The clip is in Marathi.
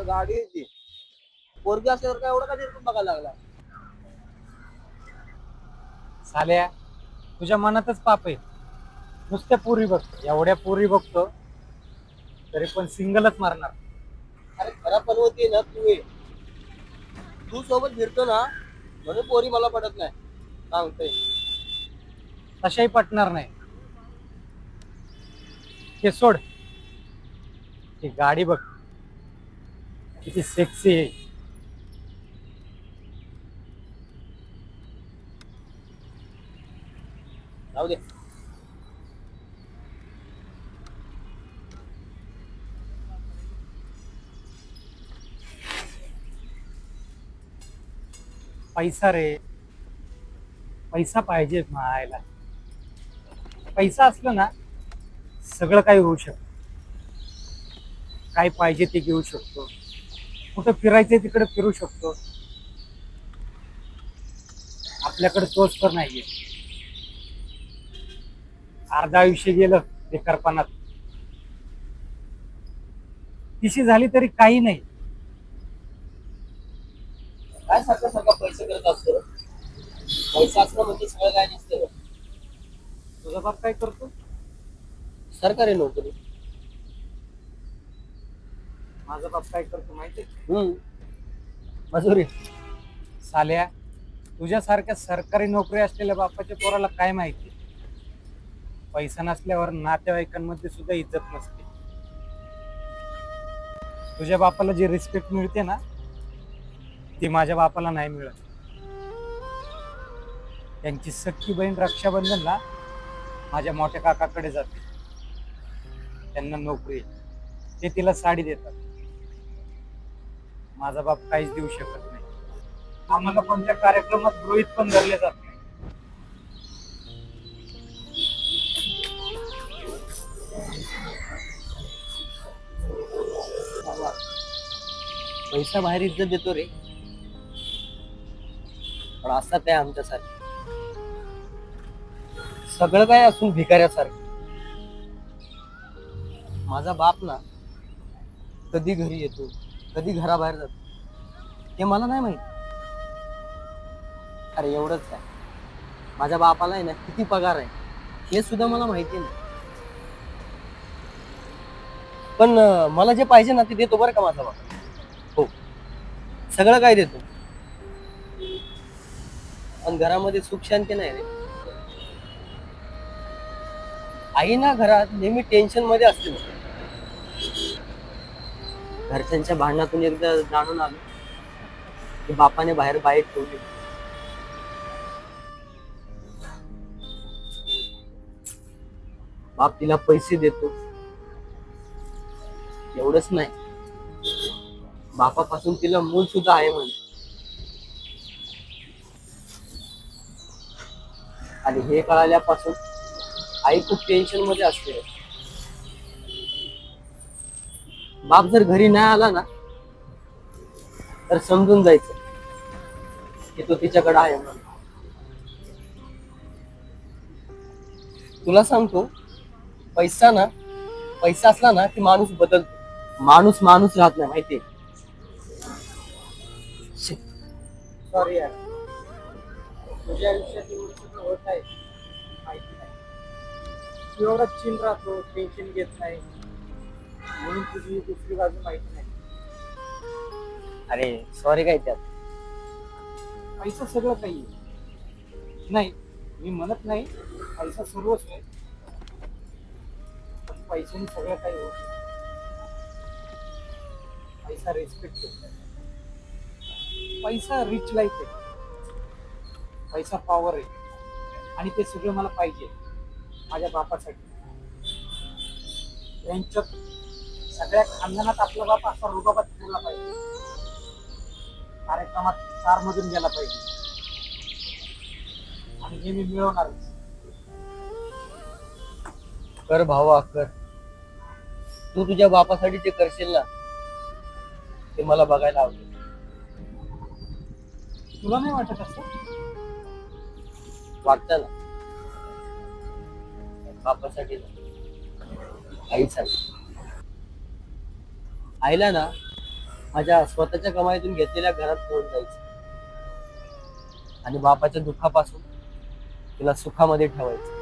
गाडी आहे ती. पोरगी असल्यावर काय एवढं का निर्बंध बघायला लागला? साल्या, तुझ्या मनातच पाप आहे. नुसत्या पोरी बघ, एवढ्या पोरी बघतो तरी पण सिंगलच मारणार. अरे खरा पनवती ना तू आहे. तू सोबत फिरतो ना म्हणून पोरी मला पडत नाही सांगतोय. तशाही पटणार नाही. ते सोड, ती गाडी बघ किती सेक्सी आहे. जाऊ दे. पैसा रे, पैसा पाहिजे मायला. पैसा असला ना सगळं काही होऊ शकतं. काय पाहिजे ते घेऊ शकतो, कुठं फिरायचंय तिकडे फिरू शकतो. आपल्याकडे तोच तर नाहीये. अर्ध आयुष्य गेलं बेकारपणात. तिशी झाली तरी काही नाही. काय सारखं सारखं पैसे करत असतो? पैसा असणं म्हणजे सगळं काय नसतं. तुझा बाप काय करतो? सरकारी नोकरी. माझा बाप काय करतो माहितीये? मजुरी. साल्या, तुझ्यासारख्या सरकारी नोकरी असलेल्या बापाच्या पोराला काय माहिती? पैसा नसल्यावर नातेवाईकांमध्ये सुद्धा इज्जत नसते. तुझ्या बापाला जी रिस्पेक्ट मिळते ना ती माझ्या बापाला नाही मिळत. त्यांची सख्खी बहीण रक्षाबंधनला माझ्या मोठ्या काकाकडे जाते. त्यांना नोकरी आहे. ते तिला साडी देतात. माझा बाप काहीच देऊ शकत नाही. आम्हाला कोणत्या कार्यक्रमात गृहीत पण धरले जात नाही. पैसा बाहेर इज्जत देतो रे, पण असतात काय आमच्यासारखे सगळं काय असून भिकाऱ्यासारखं. माझा बाप ना कधी घरी येतो कधी घराबाहेर जातो हे मला नाही माहित. अरे एवढंच आहे, माझ्या बापाला आहे ना किती पगार आहे हे सुद्धा मला माहिती नाही. पण मला जे पाहिजे ना ते देतो बरं का माझा बाप. हो, सगळं काय देतो, पण घरामध्ये सुख शांती नाही रे. आई ना घरात नेहमी टेन्शन मध्ये असते. घरच्यांच्या भांडणातून एकदा जाणून आलो की बापाने बाहेर बाईक ठेवली. बाप तिला पैसे देतो, एवढंच नाही बापापासून तिला मूल सुद्धा आहे म्हणे. आणि हे कळाल्यापासून आई खूप टेन्शन मध्ये असते. बाप जर घरी नाही आला ना तर समजून जायचं की तो तिच्याकडे आहे म्हणून. तुला सांगतो, पैसा असला ना की माणूस बदलतो. माणूस माणूस राहत नाही माहितीये. सॉरी यार, तुझ्या आयुष्यात एवढं सगळं होत आहे माहिती नाही. तू एवढा चिल राहतो, टेन्शन घेत नाही, म्हणून तुझी दुसरी बाजू माहिती नाही. अरे सॉरी काय त्यात. पैसा सगळं काही आहे. नाही, मी म्हणत नाही पैसा सर्वच आहे, पण पैशाने सगळं काही होत नाही. पैसा रिस्पेक्ट देतो. पैसा रिच लाईफ आहे. पैसा पॉवर आहे, आणि ते सगळं मला पाहिजे माझ्या बापासाठी. त्यांच्यात सगळ्या खानदानात आपला बाप असा रुबाबात फिरला पाहिजे, कार्यक्रमात कार मधून गेला पाहिजे, आणि हे मी मिळवणारच. कर भावा कर. तू तुझ्या बापासाठी जे करशील ना ते मला बघायला आवडेल. तुला नाही वाटत असं? वाटतं ना, बापासाठी ना, आईसाठी. आईला ना माझ्या स्वतःच्या कमाईतून घेतलेल्या घरात घेऊन जायचं आणि बापाच्या दुःखापासून तिला सुखामध्ये ठेवायचं.